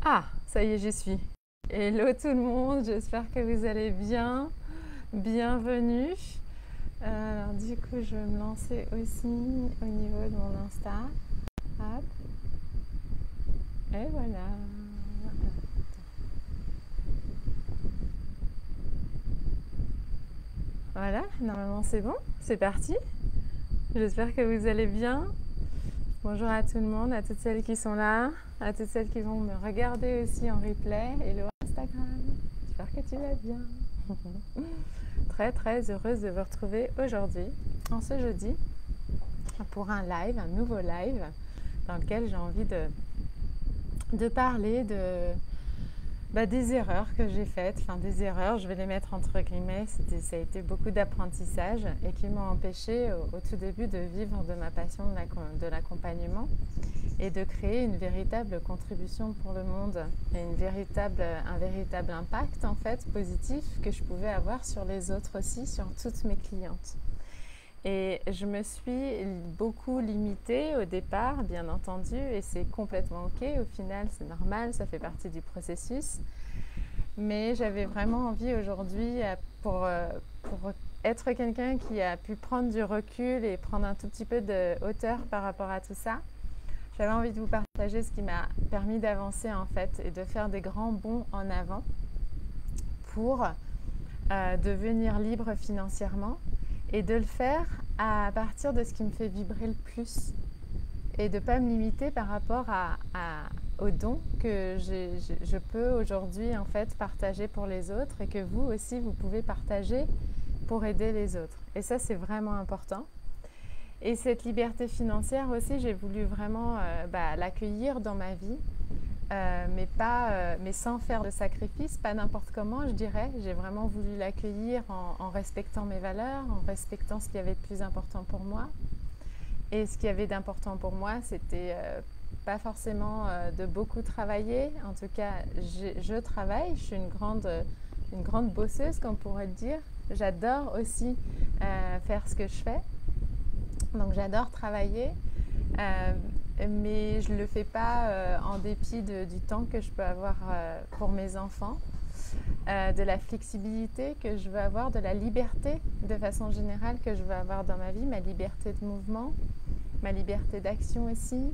Ah, ça y est, j'y suis. Hello tout le monde, j'espère que vous allez bien. Bienvenue. Alors du coup, je vais me lancer aussi au niveau de mon Insta. Hop. Et voilà. Voilà, normalement c'est bon, c'est parti. J'espère que vous allez bien. Bonjour à tout le monde, à toutes celles qui sont là, à toutes celles qui vont me regarder aussi en replay. Hello Instagram, j'espère que tu vas bien. Très heureuse de vous retrouver aujourd'hui, en ce jeudi, pour un live, un nouveau live, dans lequel j'ai envie de parler des erreurs que j'ai faites. Enfin, des erreurs, je vais les mettre entre guillemets, ça a été beaucoup d'apprentissage et qui m'ont empêché au tout début de vivre de ma passion de l'accompagnement et de créer une véritable contribution pour le monde et un véritable impact en fait positif que je pouvais avoir sur les autres aussi, sur toutes mes clientes. Et je me suis beaucoup limitée au départ, bien entendu, et c'est complètement ok, au final c'est normal, ça fait partie du processus. Mais j'avais vraiment envie aujourd'hui pour être quelqu'un qui a pu prendre du recul et prendre un tout petit peu de hauteur par rapport à tout ça. J'avais envie de vous partager ce qui m'a permis d'avancer en fait et de faire des grands bonds en avant pour devenir libre financièrement et de le faire à partir de ce qui me fait vibrer le plus et de ne pas me limiter par rapport aux dons que je peux aujourd'hui en fait partager pour les autres et que vous aussi vous pouvez partager pour aider les autres. Et ça c'est vraiment important. Et cette liberté financière aussi, j'ai voulu vraiment l'accueillir dans ma vie, mais sans faire de sacrifice, pas n'importe comment, je dirais. J'ai vraiment voulu l'accueillir en respectant mes valeurs, en respectant ce qui avait de plus important pour moi. Et ce qui avait d'important pour moi, c'était pas forcément de beaucoup travailler. En tout cas, je travaille, je suis une grande bosseuse, comme on pourrait le dire. J'adore aussi faire ce que je fais. Donc j'adore travailler, mais je ne le fais pas en dépit du temps que je peux avoir pour mes enfants, de la flexibilité que je veux avoir, de la liberté de façon générale que je veux avoir dans ma vie, ma liberté de mouvement, ma liberté d'action aussi,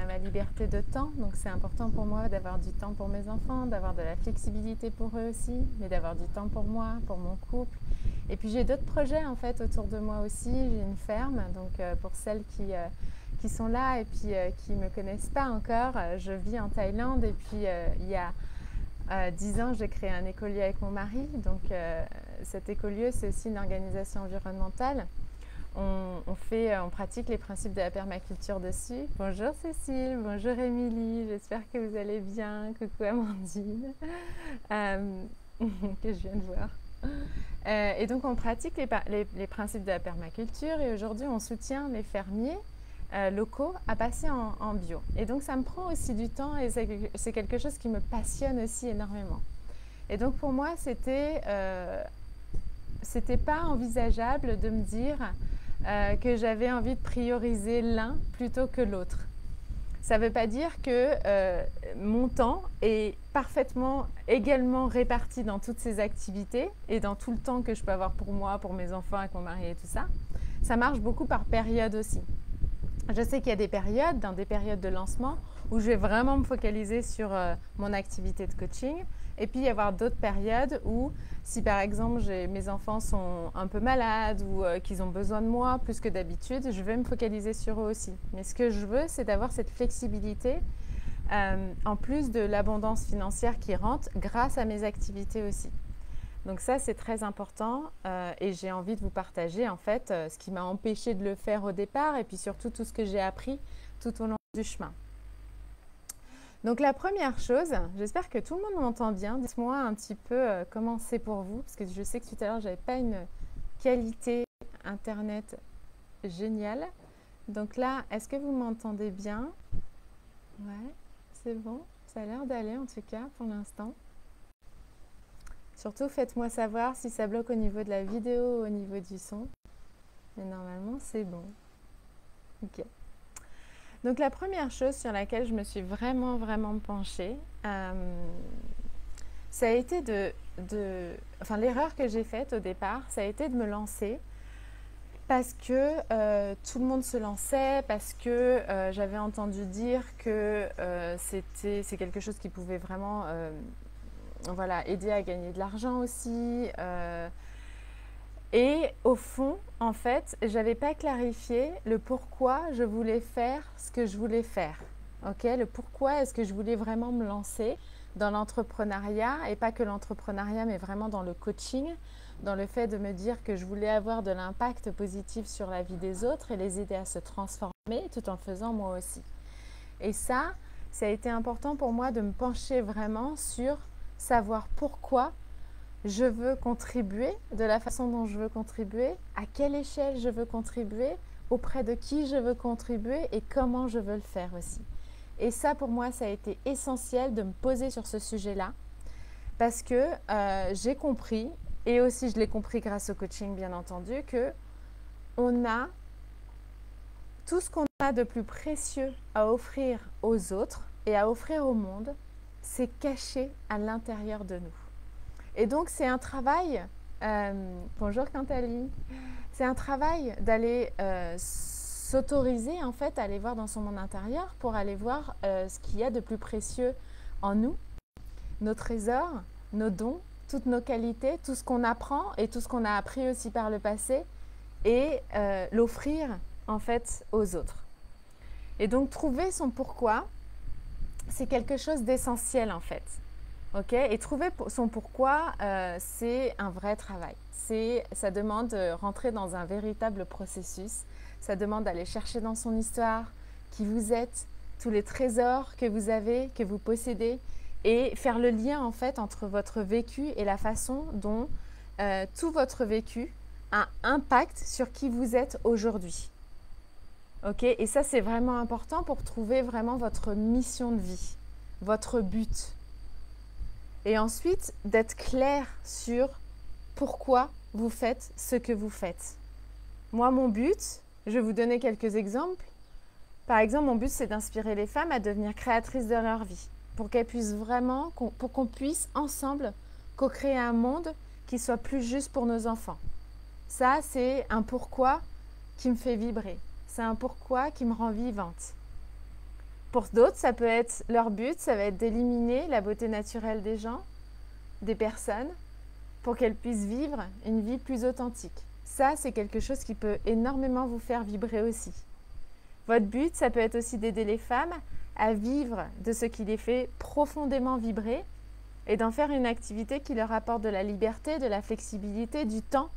ma liberté de temps. Donc c'est important pour moi d'avoir du temps pour mes enfants, d'avoir de la flexibilité pour eux aussi, mais d'avoir du temps pour moi, pour mon couple. Et puis j'ai d'autres projets en fait autour de moi aussi. J'ai une ferme, donc pour celles qui sont là et puis qui ne me connaissent pas encore, je vis en Thaïlande et puis il y a 10 ans j'ai créé un écolieu avec mon mari. Donc cet écolieu c'est aussi une organisation environnementale. On pratique les principes de la permaculture dessus. Bonjour Cécile, bonjour Émilie, j'espère que vous allez bien. Coucou Amandine, que je viens de voir. Et donc on pratique les principes de la permaculture et aujourd'hui on soutient les fermiers locaux à passer en bio. Et donc ça me prend aussi du temps et c'est quelque chose qui me passionne aussi énormément. Et donc pour moi c'était pas envisageable de me dire que j'avais envie de prioriser l'un plutôt que l'autre. Ça ne veut pas dire que mon temps est parfaitement également réparti dans toutes ces activités et dans tout le temps que je peux avoir pour moi, pour mes enfants, avec mon mari et tout ça. Ça marche beaucoup par période aussi. Je sais qu'il y a des périodes, dans des périodes de lancement, où je vais vraiment me focaliser sur mon activité de coaching. Et puis, il y avoir d'autres périodes où, si par exemple mes enfants sont un peu malades ou qu'ils ont besoin de moi plus que d'habitude, je vais me focaliser sur eux aussi. Mais ce que je veux, c'est d'avoir cette flexibilité, en plus de l'abondance financière qui rentre grâce à mes activités aussi. Donc ça, c'est très important et j'ai envie de vous partager en fait ce qui m'a empêché de le faire au départ et puis surtout tout ce que j'ai appris tout au long du chemin. Donc la première chose, j'espère que tout le monde m'entend bien. Dites-moi un petit peu comment c'est pour vous, parce que je sais que tout à l'heure, je n'avais pas une qualité internet géniale. Donc là, est-ce que vous m'entendez bien? Ouais, c'est bon. Ça a l'air d'aller en tout cas pour l'instant. Surtout, faites-moi savoir si ça bloque au niveau de la vidéo ou au niveau du son. Mais normalement, c'est bon. Ok. Donc la première chose sur laquelle je me suis vraiment penchée, ça a été enfin, l'erreur que j'ai faite au départ, ça a été de me lancer parce que tout le monde se lançait, parce que j'avais entendu dire que c'est quelque chose qui pouvait vraiment voilà, aider à gagner de l'argent aussi. Et au fond, en fait, j'avais pas clarifié le pourquoi je voulais faire ce que je voulais faire. Ok, le pourquoi est-ce que je voulais vraiment me lancer dans l'entrepreneuriat, et pas que l'entrepreneuriat, mais vraiment dans le coaching, dans le fait de me dire que je voulais avoir de l'impact positif sur la vie des autres et les aider à se transformer tout en faisant moi aussi. Et ça a été important pour moi de me pencher vraiment sur savoir pourquoi je veux contribuer, de la façon dont je veux contribuer, à quelle échelle je veux contribuer, auprès de qui je veux contribuer et comment je veux le faire aussi. Et ça, pour moi, ça a été essentiel de me poser sur ce sujet-là parce que j'ai compris, et aussi je l'ai compris grâce au coaching, bien entendu, que on a tout ce qu'on a de plus précieux à offrir aux autres et à offrir au monde, c'est caché à l'intérieur de nous. Et donc, c'est un travail, bonjour Quintali, c'est un travail d'aller s'autoriser en fait à aller voir dans son monde intérieur pour aller voir ce qu'il y a de plus précieux en nous, nos trésors, nos dons, toutes nos qualités, tout ce qu'on apprend et tout ce qu'on a appris aussi par le passé et l'offrir en fait aux autres. Et donc, trouver son pourquoi, c'est quelque chose d'essentiel en fait. Okay, et trouver son pourquoi, c'est un vrai travail. Ça demande de rentrer dans un véritable processus. Ça demande d'aller chercher dans son histoire qui vous êtes, tous les trésors que vous avez, que vous possédez, et faire le lien en fait entre votre vécu et la façon dont tout votre vécu a un impact sur qui vous êtes aujourd'hui. Okay, et ça, c'est vraiment important pour trouver vraiment votre mission de vie, votre but. Et ensuite, d'être clair sur pourquoi vous faites ce que vous faites. Moi, mon but, je vais vous donner quelques exemples. Par exemple, mon but, c'est d'inspirer les femmes à devenir créatrices de leur vie, pour qu'elles puissent vraiment, pour qu'on puisse ensemble co-créer un monde qui soit plus juste pour nos enfants. Ça, c'est un pourquoi qui me fait vibrer. C'est un pourquoi qui me rend vivante. Pour d'autres, ça peut être leur but, ça va être d'éliminer la beauté naturelle des gens, des personnes, pour qu'elles puissent vivre une vie plus authentique. Ça, c'est quelque chose qui peut énormément vous faire vibrer aussi. Votre but, ça peut être aussi d'aider les femmes à vivre de ce qui les fait profondément vibrer et d'en faire une activité qui leur apporte de la liberté, de la flexibilité, du temps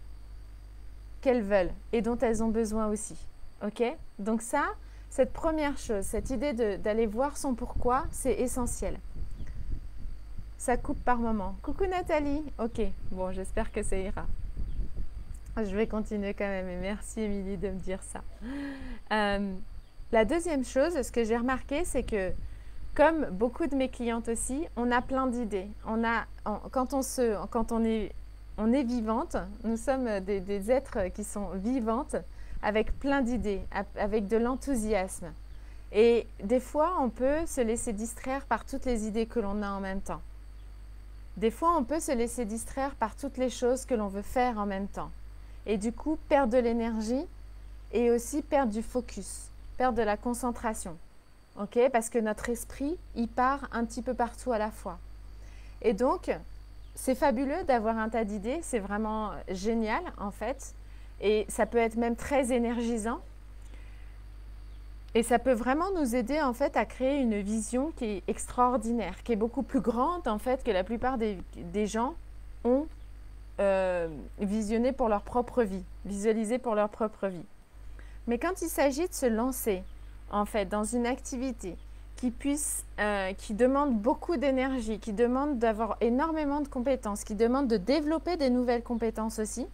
qu'elles veulent et dont elles ont besoin aussi. Ok ? Donc ça, cette première chose, cette idée d'aller voir son pourquoi, c'est essentiel. Ça coupe par moment. Coucou Nathalie. Ok, bon, j'espère que ça ira. Je vais continuer quand même et merci Émilie de me dire ça. La deuxième chose, ce que j'ai remarqué, c'est que comme beaucoup de mes clientes aussi, on a plein d'idées. Quand on est vivante, nous sommes des êtres qui sont vivantes avec plein d'idées, avec de l'enthousiasme. Et des fois, on peut se laisser distraire par toutes les idées que l'on a en même temps. Des fois, on peut se laisser distraire par toutes les choses que l'on veut faire en même temps. Et du coup, perdre de l'énergie et aussi perdre du focus, perdre de la concentration. Okay ? Parce que notre esprit, il part un petit peu partout à la fois. Et donc, c'est fabuleux d'avoir un tas d'idées, c'est vraiment génial en fait. Et ça peut être même très énergisant. Et ça peut vraiment nous aider en fait à créer une vision qui est extraordinaire, qui est beaucoup plus grande en fait que la plupart des gens ont visionné pour leur propre vie, visualisé pour leur propre vie. Mais quand il s'agit de se lancer en fait dans une activité qui demande beaucoup d'énergie, qui demande d'avoir énormément de compétences, qui demande de développer des nouvelles compétences aussi,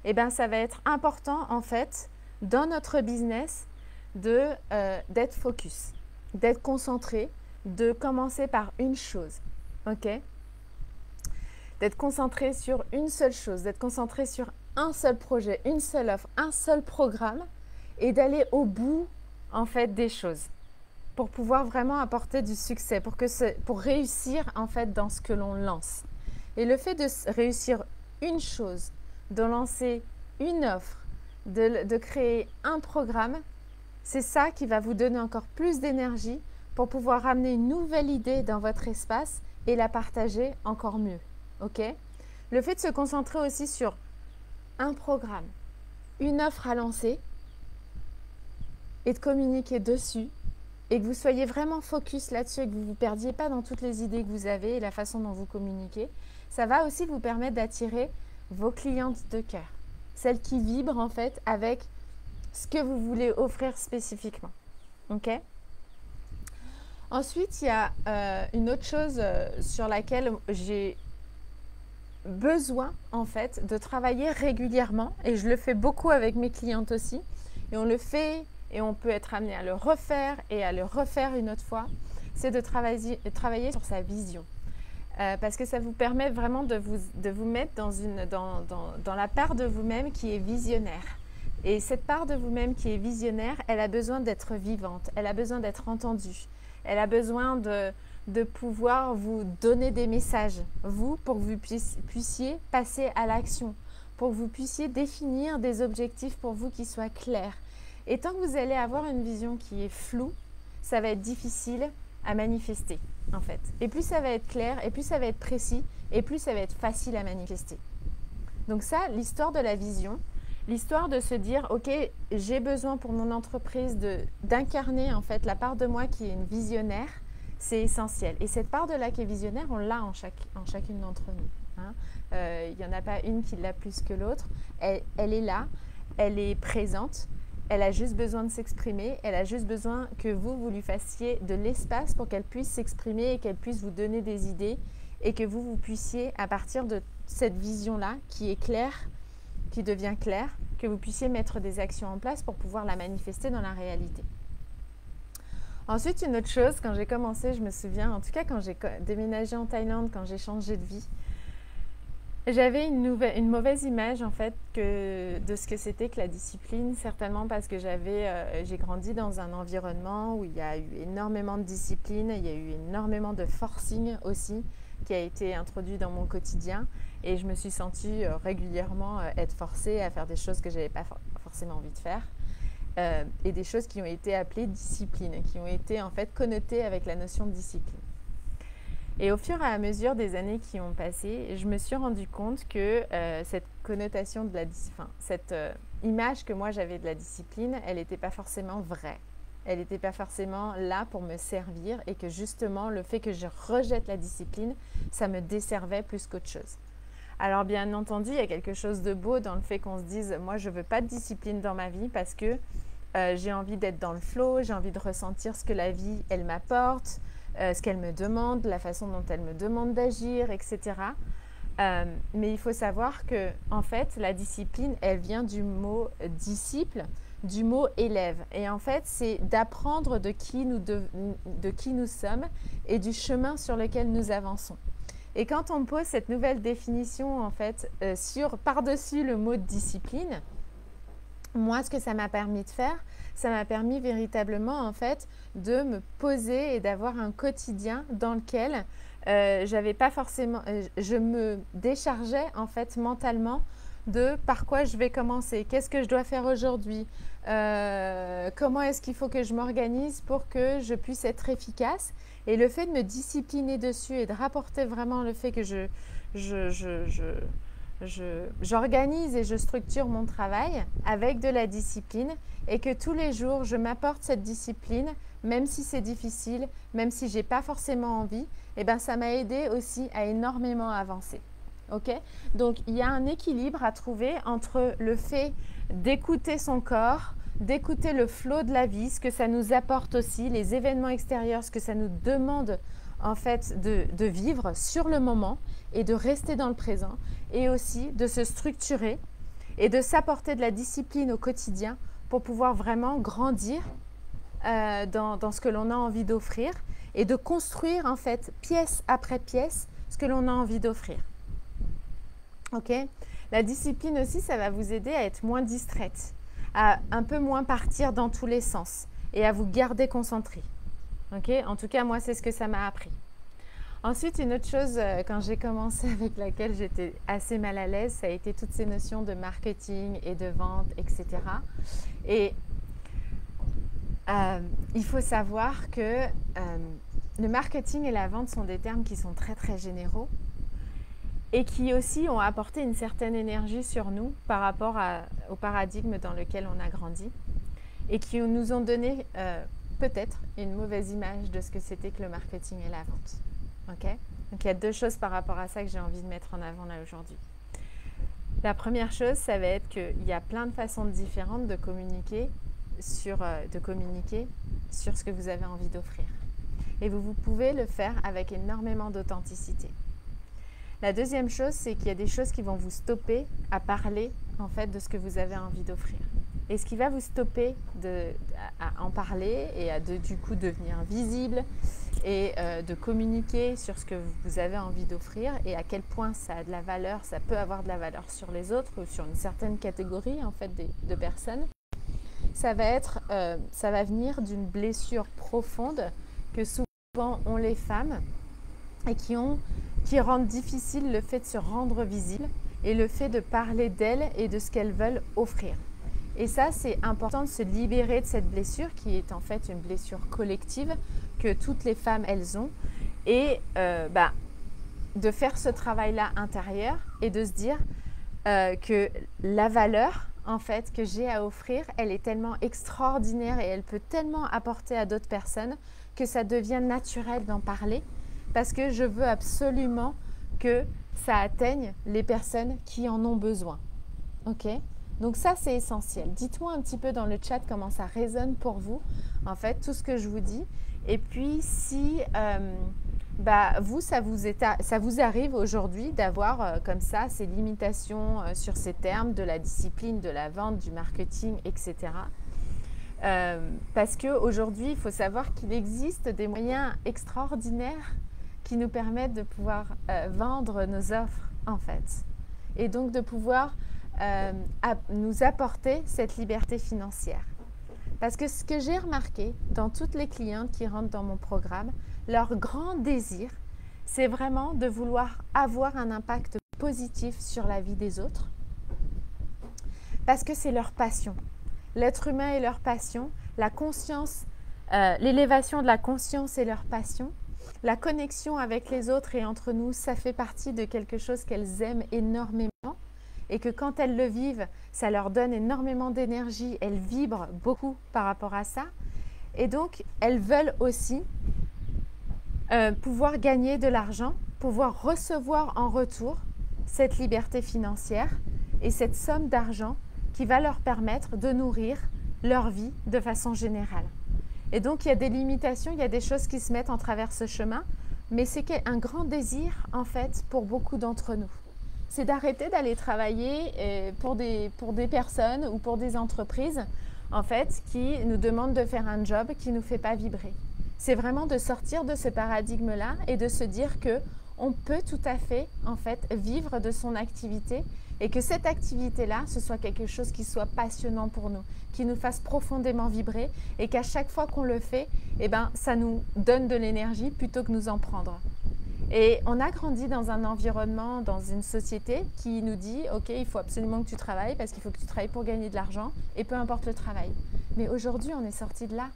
eh bien ça va être important en fait dans notre business d'être focus, d'être concentré, de commencer par une chose, ok ? D'être concentré sur une seule chose, d'être concentré sur un seul projet, une seule offre, un seul programme et d'aller au bout en fait des choses. pour pouvoir vraiment apporter du succès, pour réussir en fait dans ce que l'on lance. Et le fait de réussir une chose, de lancer une offre, de créer un programme, c'est ça qui va vous donner encore plus d'énergie pour pouvoir amener une nouvelle idée dans votre espace et la partager encore mieux. Ok? Le fait de se concentrer aussi sur un programme, une offre à lancer et de communiquer dessus et que vous soyez vraiment focus là-dessus et que vous ne vous perdiez pas dans toutes les idées que vous avez et la façon dont vous communiquez, ça va aussi vous permettre d'attirer vos clientes de cœur, celles qui vibrent en fait avec ce que vous voulez offrir spécifiquement. Ok? Ensuite, il y a une autre chose sur laquelle j'ai besoin en fait de travailler régulièrement et je le fais beaucoup avec mes clientes aussi et on le fait et on peut être amené à le refaire et à le refaire une autre fois, c'est de travailler sur sa vision. Parce que ça vous permet vraiment de vous mettre dans la part de vous-même qui est visionnaire. Et cette part de vous-même qui est visionnaire, elle a besoin d'être vivante, elle a besoin d'être entendue, elle a besoin de pouvoir vous donner des messages, vous, pour que vous puissiez passer à l'action, pour que vous puissiez définir des objectifs pour vous qui soient clairs. Et tant que vous allez avoir une vision qui est floue, ça va être difficile à manifester, en fait. Et plus ça va être clair, et plus ça va être précis, et plus ça va être facile à manifester. Donc ça, l'histoire de la vision, l'histoire de se dire, ok, j'ai besoin pour mon entreprise d'incarner, en fait, la part de moi qui est une visionnaire, c'est essentiel. Et cette part de là qui est visionnaire, on l'a en chacune d'entre nous. Hein. Il n'y en a pas une qui l'a plus que l'autre. Elle est là, elle est présente. Elle a juste besoin de s'exprimer, elle a juste besoin que vous lui fassiez de l'espace pour qu'elle puisse s'exprimer et qu'elle puisse vous donner des idées et que vous puissiez, à partir de cette vision-là, qui est claire, qui devient claire, que vous puissiez mettre des actions en place pour pouvoir la manifester dans la réalité. Ensuite, une autre chose, quand j'ai commencé, je me souviens, en tout cas quand j'ai déménagé en Thaïlande, quand j'ai changé de vie, j'avais une mauvaise image en fait de ce que c'était que la discipline, certainement parce que j'ai grandi dans un environnement où il y a eu énormément de discipline, il y a eu énormément de forcing aussi qui a été introduit dans mon quotidien et je me suis sentie régulièrement être forcée à faire des choses que je n'avais pas forcément envie de faire et des choses qui ont été appelées discipline, qui ont été en fait connotées avec la notion de discipline. Et au fur et à mesure des années qui ont passé, je me suis rendu compte que cette connotation de cette image que moi j'avais de la discipline, elle n'était pas forcément vraie. Elle n'était pas forcément là pour me servir et que justement le fait que je rejette la discipline, ça me desservait plus qu'autre chose. Alors bien entendu, il y a quelque chose de beau dans le fait qu'on se dise « moi je ne veux pas de discipline dans ma vie parce que j'ai envie d'être dans le flow, j'ai envie de ressentir ce que la vie elle m'apporte ». Ce qu'elle me demande, la façon dont elle me demande d'agir, etc. Mais il faut savoir que, en fait, la discipline, elle vient du mot disciple, du mot élève. Et en fait, c'est d'apprendre de qui nous sommes et du chemin sur lequel nous avançons. Et quand on pose cette nouvelle définition, en fait, par-dessus le mot discipline, moi, ce que ça m'a permis de faire, ça m'a permis véritablement en fait de me poser et d'avoir un quotidien dans lequel j'avais pas forcément, je me déchargeais en fait mentalement de par quoi je vais commencer, qu'est-ce que je dois faire aujourd'hui, comment est-ce qu'il faut que je m'organise pour que je puisse être efficace. Et le fait de me discipliner dessus et de rapporter vraiment le fait que j'organise et je structure mon travail avec de la discipline et que tous les jours je m'apporte cette discipline, même si c'est difficile, même si j'ai pas forcément envie, et ben ça m'a aidé aussi à énormément avancer. Ok? Donc il y a un équilibre à trouver entre le fait d'écouter son corps, d'écouter le flot de la vie, ce que ça nous apporte aussi, les événements extérieurs, ce que ça nous demande en fait de vivre sur le moment et de rester dans le présent et aussi de se structurer et de s'apporter de la discipline au quotidien pour pouvoir vraiment grandir dans ce que l'on a envie d'offrir et de construire en fait pièce après pièce ce que l'on a envie d'offrir. Ok? La discipline aussi, ça va vous aider à être moins distraite, à un peu moins partir dans tous les sens et à vous garder concentré. Ok, en tout cas, moi, c'est ce que ça m'a appris. Ensuite, une autre chose, quand j'ai commencé avec laquelle j'étais assez mal à l'aise, ça a été toutes ces notions de marketing et de vente, etc. Et il faut savoir que le marketing et la vente sont des termes qui sont très très généraux et qui aussi ont apporté une certaine énergie sur nous par rapport au paradigme dans lequel on a grandi et qui nous ont donné peut-être une mauvaise image de ce que c'était que le marketing et la vente. Okay. Donc il y a deux choses par rapport à ça que j'ai envie de mettre en avant là aujourd'hui. La première chose, ça va être qu'il y a plein de façons différentes de communiquer sur ce que vous avez envie d'offrir. Et vous pouvez le faire avec énormément d'authenticité. La deuxième chose, c'est qu'il y a des choses qui vont vous stopper à parler en fait de ce que vous avez envie d'offrir. Et ce qui va vous stopper à en parler et à du coup devenir visible et de communiquer sur ce que vous avez envie d'offrir et à quel point ça a de la valeur, ça peut avoir de la valeur sur les autres ou sur une certaine catégorie en fait de personnes, ça va venir d'une blessure profonde que souvent ont les femmes et qui rendent difficile le fait de se rendre visible et le fait de parler d'elles et de ce qu'elles veulent offrir. Et ça, c'est important de se libérer de cette blessure qui est en fait une blessure collective que toutes les femmes, elles ont. Et de faire ce travail-là intérieur et de se dire que la valeur en fait que j'ai à offrir, elle est tellement extraordinaire et elle peut tellement apporter à d'autres personnes que ça devient naturel d'en parler parce que je veux absolument que ça atteigne les personnes qui en ont besoin. Ok ? Donc ça, c'est essentiel. Dites-moi un petit peu dans le chat comment ça résonne pour vous, en fait, tout ce que je vous dis. Et puis, si vous, ça vous arrive aujourd'hui d'avoir comme ça ces limitations sur ces termes de la discipline, de la vente, du marketing, etc. Parce qu'aujourd'hui, il faut savoir qu'il existe des moyens extraordinaires qui nous permettent de pouvoir vendre nos offres, en fait. Et donc de pouvoir nous apporter cette liberté financière. Parce que ce que j'ai remarqué dans toutes les clientes qui rentrent dans mon programme, leur grand désir, c'est vraiment de vouloir avoir un impact positif sur la vie des autres. Parce que c'est leur passion. L'être humain est leur passion, la conscience, l'élévation de la conscience est leur passion. La connexion avec les autres et entre nous, ça fait partie de quelque chose qu'elles aiment énormément. Et que quand elles le vivent, ça leur donne énormément d'énergie, elles vibrent beaucoup par rapport à ça. Et donc, elles veulent aussi pouvoir gagner de l'argent, pouvoir recevoir en retour cette liberté financière et cette somme d'argent qui va leur permettre de nourrir leur vie de façon générale. Et donc, il y a des limitations, il y a des choses qui se mettent en travers ce chemin, mais c'est un grand désir, en fait, pour beaucoup d'entre nous. C'est d'arrêter d'aller travailler pour des personnes ou pour des entreprises en fait, qui nous demandent de faire un job qui ne nous fait pas vibrer. C'est vraiment de sortir de ce paradigme-là et de se dire qu'on peut tout à fait en fait, vivre de son activité et que cette activité-là, ce soit quelque chose qui soit passionnant pour nous, qui nous fasse profondément vibrer et qu'à chaque fois qu'on le fait, ça nous donne de l'énergie plutôt que nous en prendre. Et on a grandi dans un environnement, dans une société qui nous dit « Ok, il faut absolument que tu travailles parce qu'il faut que tu travailles pour gagner de l'argent et peu importe le travail. » Mais aujourd'hui, on est sorti de là.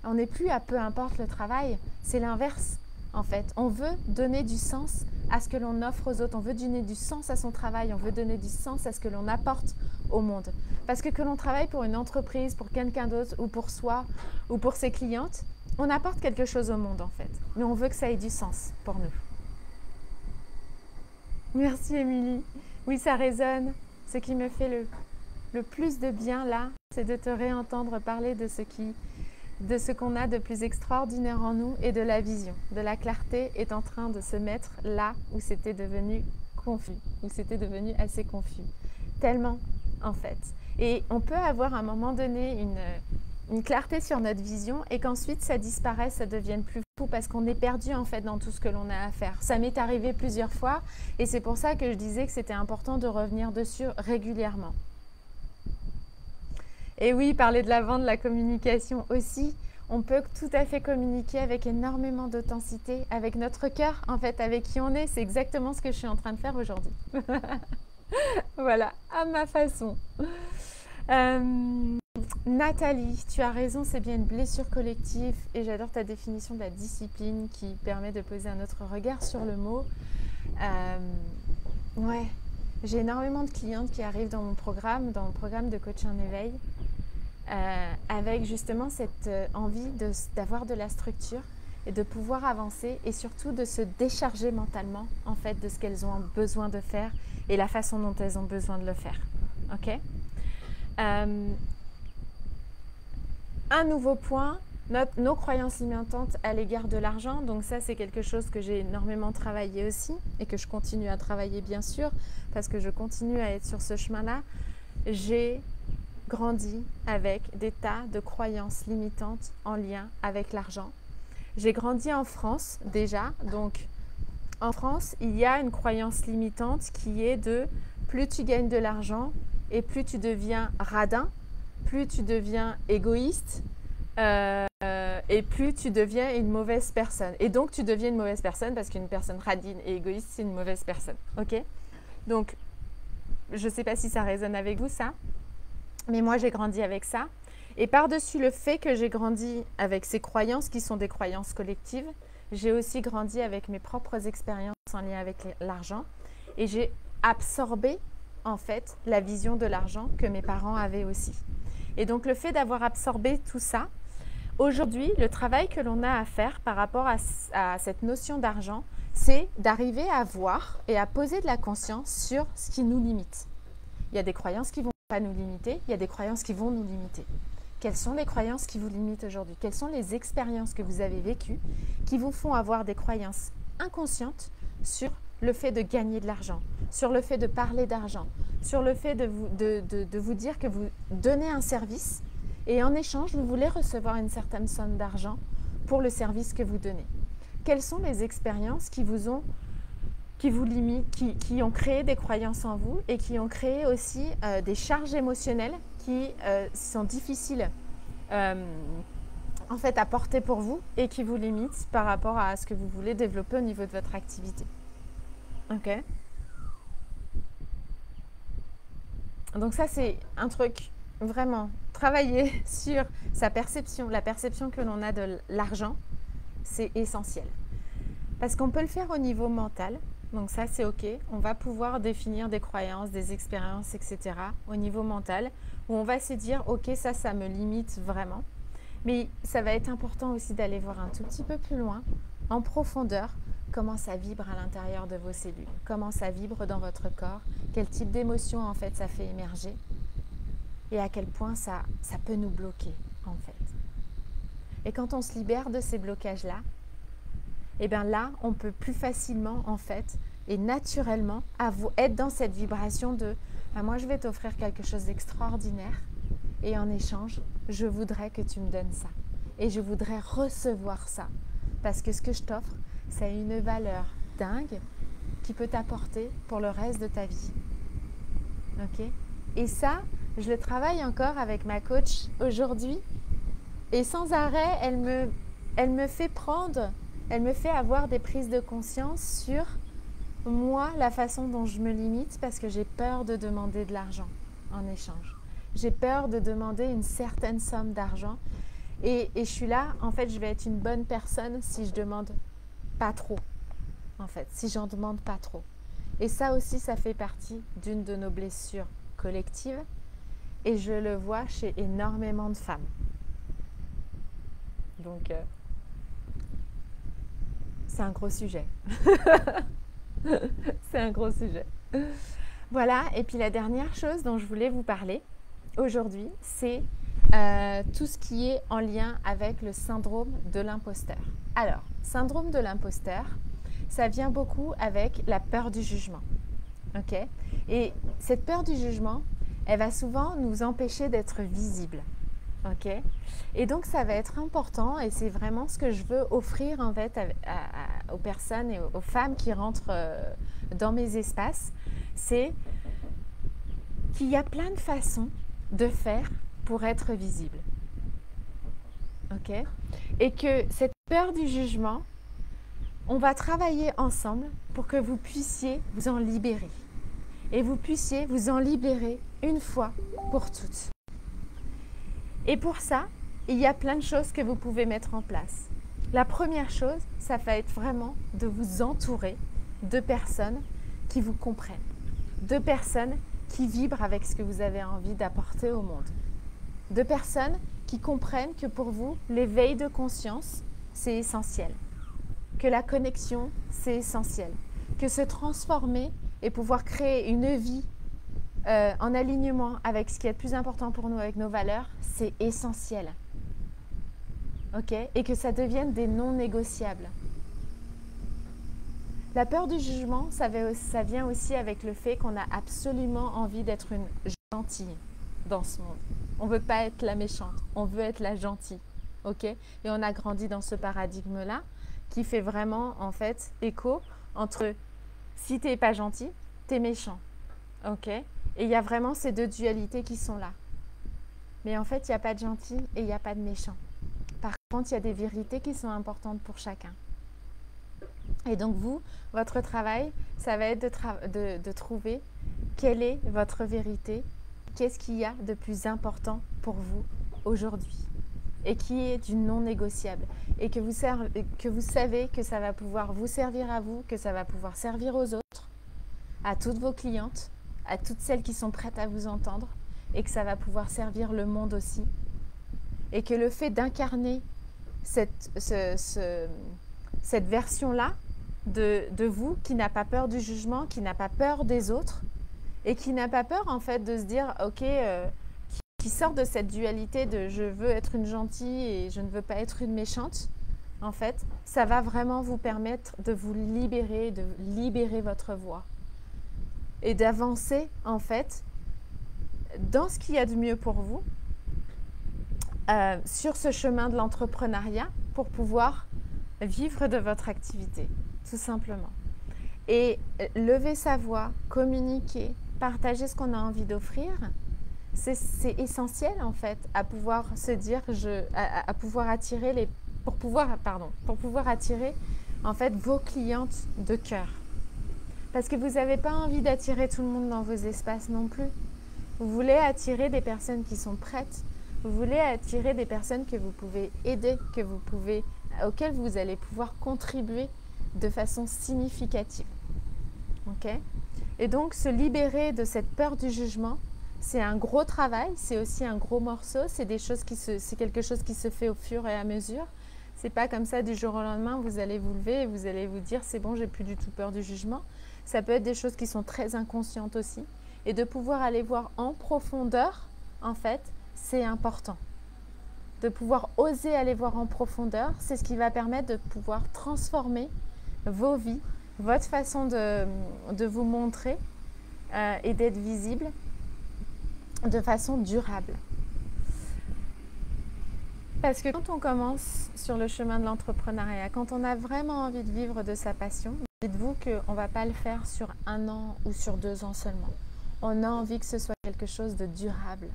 On n'est plus à peu importe le travail, c'est l'inverse en fait. On veut donner du sens à ce que l'on offre aux autres, on veut donner du sens à son travail, on veut donner du sens à ce que l'on apporte au monde. Parce que l'on travaille pour une entreprise, pour quelqu'un d'autre ou pour soi ou pour ses clientes, on apporte quelque chose au monde en fait. Mais on veut que ça ait du sens pour nous. Merci Émilie. Oui, ça résonne. Ce qui me fait le plus de bien là, c'est de te réentendre parler de ce qu'on a de plus extraordinaire en nous et de la vision. De la clarté est en train de se mettre là où c'était devenu confus, où c'était devenu assez confus. Tellement en fait. Et on peut avoir à un moment donné une clarté sur notre vision et qu'ensuite ça disparaisse, ça devienne plus fou parce qu'on est perdu en fait dans tout ce que l'on a à faire. Ça m'est arrivé plusieurs fois et c'est pour ça que je disais que c'était important de revenir dessus régulièrement. Et oui, parler de la vente, de la communication aussi. On peut tout à fait communiquer avec énormément d'authenticité, avec notre cœur, en fait, avec qui on est. C'est exactement ce que je suis en train de faire aujourd'hui. Voilà, à ma façon. Nathalie, tu as raison, c'est bien une blessure collective et j'adore ta définition de la discipline qui permet de poser un autre regard sur le mot. Ouais, j'ai énormément de clientes qui arrivent dans mon programme de coach en éveil, avec justement cette envie d'avoir de la structure et de pouvoir avancer et surtout de se décharger mentalement en fait de ce qu'elles ont besoin de faire et la façon dont elles ont besoin de le faire. Ok. Un nouveau point, nos croyances limitantes à l'égard de l'argent. Donc ça, c'est quelque chose que j'ai énormément travaillé aussi et que je continue à travailler bien sûr parce que je continue à être sur ce chemin-là. J'ai grandi avec des tas de croyances limitantes en lien avec l'argent. J'ai grandi en France déjà, donc en France, il y a une croyance limitante qui est de plus tu gagnes de l'argent et plus tu deviens radin, plus tu deviens égoïste et plus tu deviens une mauvaise personne. Et donc tu deviens une mauvaise personne parce qu'une personne radine et égoïste, c'est une mauvaise personne. Ok? Donc, je ne sais pas si ça résonne avec vous ça, mais moi j'ai grandi avec ça. Et par-dessus le fait que j'ai grandi avec ces croyances qui sont des croyances collectives, j'ai aussi grandi avec mes propres expériences en lien avec l'argent et j'ai absorbé en fait la vision de l'argent que mes parents avaient aussi. Et donc le fait d'avoir absorbé tout ça, aujourd'hui le travail que l'on a à faire par rapport à cette notion d'argent, c'est d'arriver à voir et à poser de la conscience sur ce qui nous limite. Il y a des croyances qui ne vont pas nous limiter, il y a des croyances qui vont nous limiter. Quelles sont les croyances qui vous limitent aujourd'hui? Quelles sont les expériences que vous avez vécues qui vous font avoir des croyances inconscientes sur le fait de gagner de l'argent, sur le fait de parler d'argent, sur le fait de vous dire que vous donnez un service et en échange, vous voulez recevoir une certaine somme d'argent pour le service que vous donnez? Quelles sont les expériences qui vous limitent, qui ont créé des croyances en vous et qui ont créé aussi des charges émotionnelles qui sont difficiles en fait à porter pour vous et qui vous limitent par rapport à ce que vous voulez développer au niveau de votre activité. Ok. Donc ça c'est un truc vraiment, travailler sur sa perception, la perception que l'on a de l'argent, c'est essentiel. Parce qu'on peut le faire au niveau mental. Donc ça, c'est OK. On va pouvoir définir des croyances, des expériences, etc. au niveau mental, où on va se dire, OK, ça me limite vraiment. Mais ça va être important aussi d'aller voir un tout petit peu plus loin, en profondeur, comment ça vibre à l'intérieur de vos cellules, comment ça vibre dans votre corps, quel type d'émotion, en fait, ça fait émerger, et à quel point ça peut nous bloquer, en fait. Et quand on se libère de ces blocages-là, et bien là, on peut plus facilement, en fait, et naturellement, être dans cette vibration de moi, je vais t'offrir quelque chose d'extraordinaire et en échange, je voudrais que tu me donnes ça. Et je voudrais recevoir ça. Parce que ce que je t'offre, ça a une valeur dingue qui peut t'apporter pour le reste de ta vie. Ok? Et ça, je le travaille encore avec ma coach aujourd'hui. Et sans arrêt, elle me fait avoir des prises de conscience sur moi, la façon dont je me limite parce que j'ai peur de demander de l'argent en échange. J'ai peur de demander une certaine somme d'argent et je suis là, en fait, je vais être une bonne personne si je demande pas trop, en fait, si j'en demande pas trop. Et ça aussi, ça fait partie d'une de nos blessures collectives et je le vois chez énormément de femmes. Donc, c'est un gros sujet. C'est un gros sujet. Voilà, et puis la dernière chose dont je voulais vous parler aujourd'hui, c'est tout ce qui est en lien avec le syndrome de l'imposteur. Alors, syndrome de l'imposteur, ça vient beaucoup avec la peur du jugement. Ok? Et cette peur du jugement, elle va souvent nous empêcher d'être visibles. Ok? Et donc ça va être important et c'est vraiment ce que je veux offrir en fait aux personnes et aux femmes qui rentrent dans mes espaces, c'est qu'il y a plein de façons de faire pour être visible. ok? Et que cette peur du jugement, on va travailler ensemble pour que vous puissiez vous en libérer. Et vous puissiez vous en libérer une fois pour toutes. Et pour ça, il y a plein de choses que vous pouvez mettre en place. La première chose, ça va être vraiment de vous entourer de personnes qui vous comprennent, de personnes qui vibrent avec ce que vous avez envie d'apporter au monde, de personnes qui comprennent que pour vous, l'éveil de conscience, c'est essentiel, que la connexion, c'est essentiel, que se transformer et pouvoir créer une vie en alignement avec ce qui est le plus important pour nous, avec nos valeurs, c'est essentiel. Ok? Et que ça devienne des non négociables. La peur du jugement, ça vient aussi avec le fait qu'on a absolument envie d'être une gentille dans ce monde. On ne veut pas être la méchante, on veut être la gentille. Ok? Et on a grandi dans ce paradigme-là qui fait vraiment en fait écho entre si tu n'es pas gentil, tu es méchant. Ok? Et il y a vraiment ces deux dualités qui sont là. Mais en fait, il n'y a pas de gentil et il n'y a pas de méchant. Par contre, il y a des vérités qui sont importantes pour chacun. Et donc vous, votre travail, ça va être de trouver quelle est votre vérité, qu'est-ce qu'il y a de plus important pour vous aujourd'hui et qui est du non négociable et que vous savez que ça va pouvoir vous servir à vous, que ça va pouvoir servir aux autres, à toutes vos clientes, à toutes celles qui sont prêtes à vous entendre et que ça va pouvoir servir le monde aussi. Et que le fait d'incarner cette version-là de vous qui n'a pas peur du jugement, qui n'a pas peur des autres et qui n'a pas peur en fait de se dire ok, qui sort de cette dualité de je veux être une gentille et je ne veux pas être une méchante, en fait, ça va vraiment vous permettre de vous libérer, de libérer votre voix et d'avancer en fait dans ce qu'il y a de mieux pour vous sur ce chemin de l'entrepreneuriat pour pouvoir vivre de votre activité, tout simplement. Et lever sa voix, communiquer, partager ce qu'on a envie d'offrir, c'est essentiel en fait à pouvoir se dire, à pouvoir attirer pour pouvoir attirer en fait vos clientes de cœur. Parce que vous n'avez pas envie d'attirer tout le monde dans vos espaces non plus. Vous voulez attirer des personnes qui sont prêtes. Vous voulez attirer des personnes que vous pouvez aider, auxquelles vous allez pouvoir contribuer de façon significative. Ok? Et donc, se libérer de cette peur du jugement, c'est un gros travail, c'est aussi un gros morceau, c'est quelque chose qui se fait au fur et à mesure. C'est pas comme ça du jour au lendemain, vous allez vous lever et vous allez vous dire c'est bon, j'ai plus du tout peur du jugement. Ça peut être des choses qui sont très inconscientes aussi. Et de pouvoir aller voir en profondeur, en fait, c'est important. De pouvoir oser aller voir en profondeur, c'est ce qui va permettre de pouvoir transformer vos vies, votre façon de vous montrer et d'être visible de façon durable. Parce que quand on commence sur le chemin de l'entrepreneuriat, quand on a vraiment envie de vivre de sa passion, dites-vous qu'on ne va pas le faire sur 1 an ou sur 2 ans seulement. On a envie que ce soit quelque chose de durable.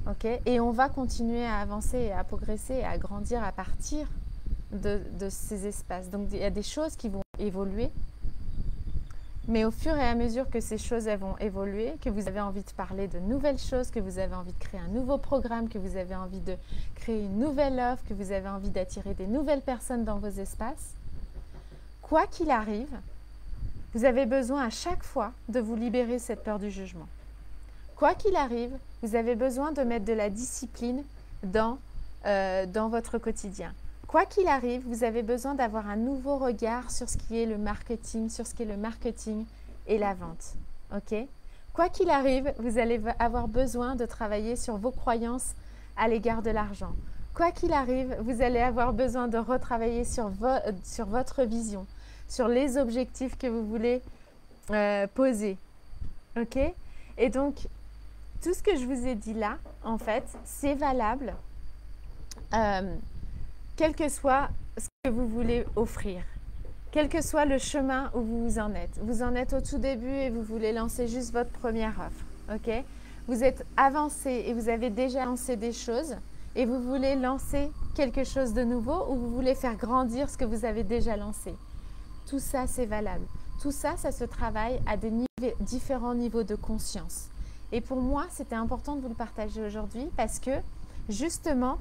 Okay? Et on va continuer à avancer et à progresser et à grandir à partir de ces espaces. Donc il y a des choses qui vont évoluer, mais au fur et à mesure que ces choses elles vont évoluer, que vous avez envie de parler de nouvelles choses, que vous avez envie de créer un nouveau programme, que vous avez envie de créer une nouvelle offre, que vous avez envie d'attirer des nouvelles personnes dans vos espaces, quoi qu'il arrive, vous avez besoin à chaque fois de vous libérer de cette peur du jugement. Quoi qu'il arrive, vous avez besoin de mettre de la discipline dans votre quotidien. Quoi qu'il arrive, vous avez besoin d'avoir un nouveau regard sur ce qui est le marketing, et la vente. Okay? Quoi qu'il arrive, vous allez avoir besoin de travailler sur vos croyances à l'égard de l'argent. Quoi qu'il arrive, vous allez avoir besoin de retravailler sur votre vision, sur les objectifs que vous voulez poser. Ok? Et donc, tout ce que je vous ai dit là, en fait, c'est valable quel que soit ce que vous voulez offrir, quel que soit le chemin où vous en êtes. Vous en êtes au tout début et vous voulez lancer juste votre première offre. Ok? Vous êtes avancé et vous avez déjà lancé des choses et vous voulez lancer quelque chose de nouveau ou vous voulez faire grandir ce que vous avez déjà lancé. Tout ça, c'est valable. Tout ça, ça se travaille à des différents niveaux de conscience. Et pour moi, c'était important de vous le partager aujourd'hui parce que justement,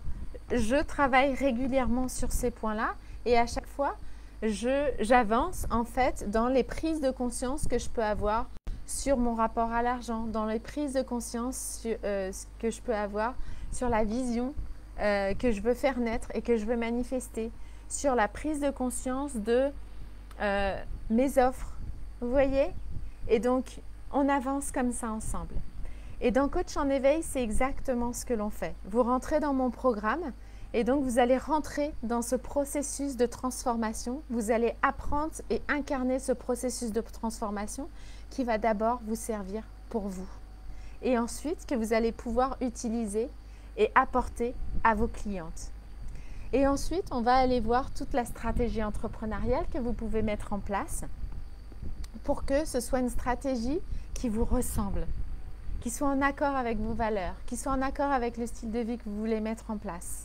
je travaille régulièrement sur ces points-là et à chaque fois, j'avance en fait dans les prises de conscience que je peux avoir sur mon rapport à l'argent, dans les prises de conscience que je peux avoir sur la vision que je veux faire naître et que je veux manifester, sur la prise de conscience de mes offres, vous voyez? Et donc, on avance comme ça ensemble. Et dans Coach en éveil, c'est exactement ce que l'on fait. Vous rentrez dans mon programme et donc vous allez rentrer dans ce processus de transformation. Vous allez apprendre et incarner ce processus de transformation qui va d'abord vous servir pour vous. Et ensuite, que vous allez pouvoir utiliser et apporter à vos clientes. Et ensuite, on va aller voir toute la stratégie entrepreneuriale que vous pouvez mettre en place pour que ce soit une stratégie qui vous ressemble, qui soit en accord avec vos valeurs, qui soit en accord avec le style de vie que vous voulez mettre en place.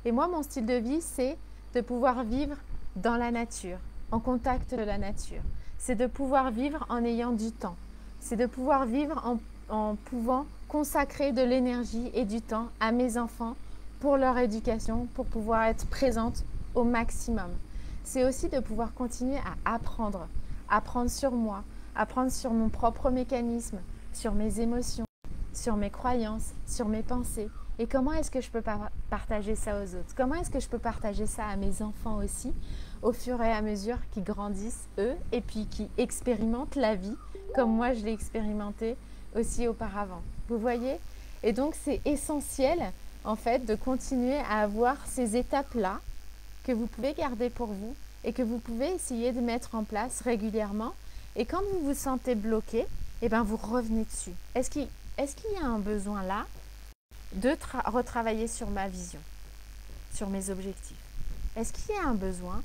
Et moi, mon style de vie, c'est de pouvoir vivre dans la nature, en contact de la nature. C'est de pouvoir vivre en ayant du temps. C'est de pouvoir vivre en pouvant consacrer de l'énergie et du temps à mes enfants pour leur éducation, pour pouvoir être présente au maximum. C'est aussi de pouvoir continuer à apprendre sur moi, apprendre sur mon propre mécanisme, sur mes émotions, sur mes croyances, sur mes pensées. Et comment est-ce que je peux partager ça aux autres? Comment est-ce que je peux partager ça à mes enfants aussi, au fur et à mesure qu'ils grandissent, eux, et puis qui expérimentent la vie, comme moi je l'ai expérimenté aussi auparavant. Vous voyez? Et donc c'est essentiel, en fait, de continuer à avoir ces étapes-là que vous pouvez garder pour vous et que vous pouvez essayer de mettre en place régulièrement. Et quand vous vous sentez bloqué, eh bien, vous revenez dessus. Est-ce qu'il y a un besoin là de retravailler sur ma vision, sur mes objectifs? Est-ce qu'il y a un besoin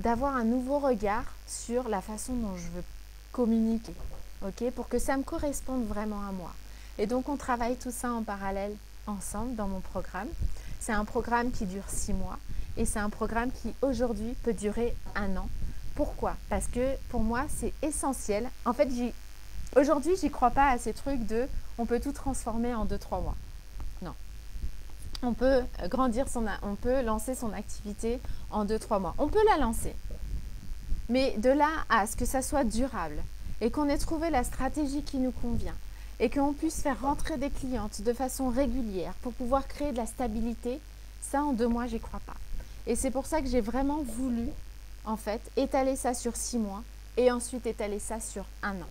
d'avoir un nouveau regard sur la façon dont je veux communiquer, ok, pour que ça me corresponde vraiment à moi? Et donc, on travaille tout ça en parallèle ensemble dans mon programme. C'est un programme qui dure 6 mois et c'est un programme qui aujourd'hui peut durer 1 an. Pourquoi? Parce que pour moi, c'est essentiel. En fait, aujourd'hui, j'y crois pas à ces trucs de on peut tout transformer en 2-3 mois. Non. On peut on peut lancer son activité en 2-3 mois. On peut la lancer. Mais de là à ce que ça soit durable et qu'on ait trouvé la stratégie qui nous convient et qu'on puisse faire rentrer des clientes de façon régulière pour pouvoir créer de la stabilité, ça en 2 mois, j'y crois pas. Et c'est pour ça que j'ai vraiment voulu, en fait, étaler ça sur 6 mois et ensuite étaler ça sur 1 an.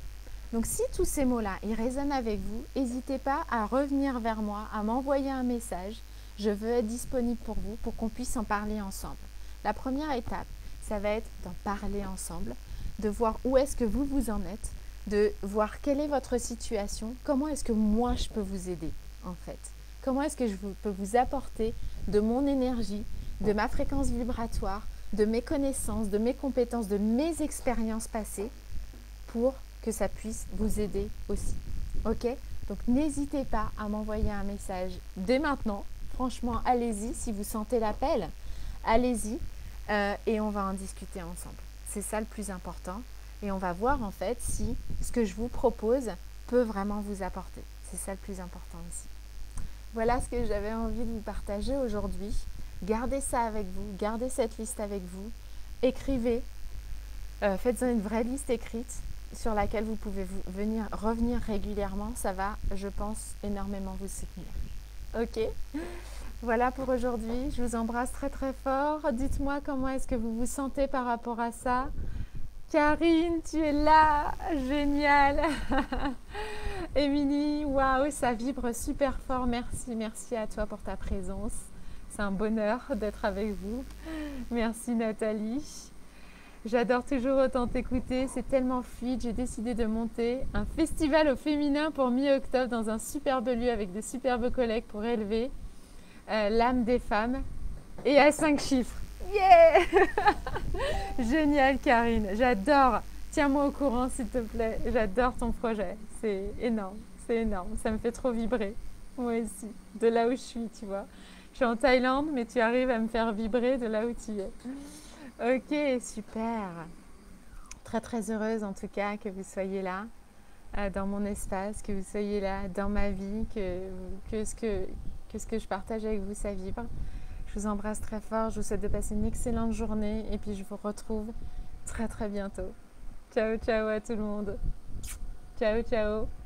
Donc si tous ces mots-là, ils résonnent avec vous, n'hésitez pas à revenir vers moi, à m'envoyer un message. Je veux être disponible pour vous, pour qu'on puisse en parler ensemble. La première étape, ça va être d'en parler ensemble, de voir où est-ce que vous en êtes, de voir quelle est votre situation, comment est-ce que moi je peux vous aider en fait. Comment est-ce que je peux vous apporter de mon énergie, de ma fréquence vibratoire, de mes connaissances, de mes compétences, de mes expériences passées pour que ça puisse vous aider aussi. Ok? Donc n'hésitez pas à m'envoyer un message dès maintenant. Franchement, allez-y si vous sentez l'appel. Allez-y et on va en discuter ensemble. C'est ça le plus important. Et on va voir en fait si ce que je vous propose peut vraiment vous apporter. C'est ça le plus important ici. Voilà ce que j'avais envie de vous partager aujourd'hui. Gardez ça avec vous, gardez cette liste avec vous. Écrivez, faites-en une vraie liste écrite sur laquelle vous pouvez revenir régulièrement. Ça va, je pense, énormément vous soutenir. Ok? Voilà pour aujourd'hui. Je vous embrasse très très fort. Dites-moi comment est-ce que vous vous sentez par rapport à ça. Karine, tu es là, génial. Émilie, waouh, ça vibre super fort. Merci à toi pour ta présence. C'est un bonheur d'être avec vous. Merci Nathalie. J'adore toujours autant t'écouter, c'est tellement fluide. J'ai décidé de monter un festival au féminin pour mi-octobre dans un superbe lieu avec de superbes collègues pour élever l'âme des femmes et à 5 chiffres. Yeah. Génial Karine, j'adore. Tiens-moi au courant s'il te plaît. J'adore ton projet. C'est énorme, ça me fait trop vibrer. Moi aussi, de là où je suis, tu vois. Je suis en Thaïlande, mais tu arrives à me faire vibrer de là où tu es. Ok, super. Très très heureuse en tout cas que vous soyez là dans mon espace, que vous soyez là dans ma vie, que ce que je partage avec vous, ça vibre. Je vous embrasse très fort, je vous souhaite de passer une excellente journée et puis je vous retrouve très très bientôt. Ciao ciao à tout le monde. Ciao ciao.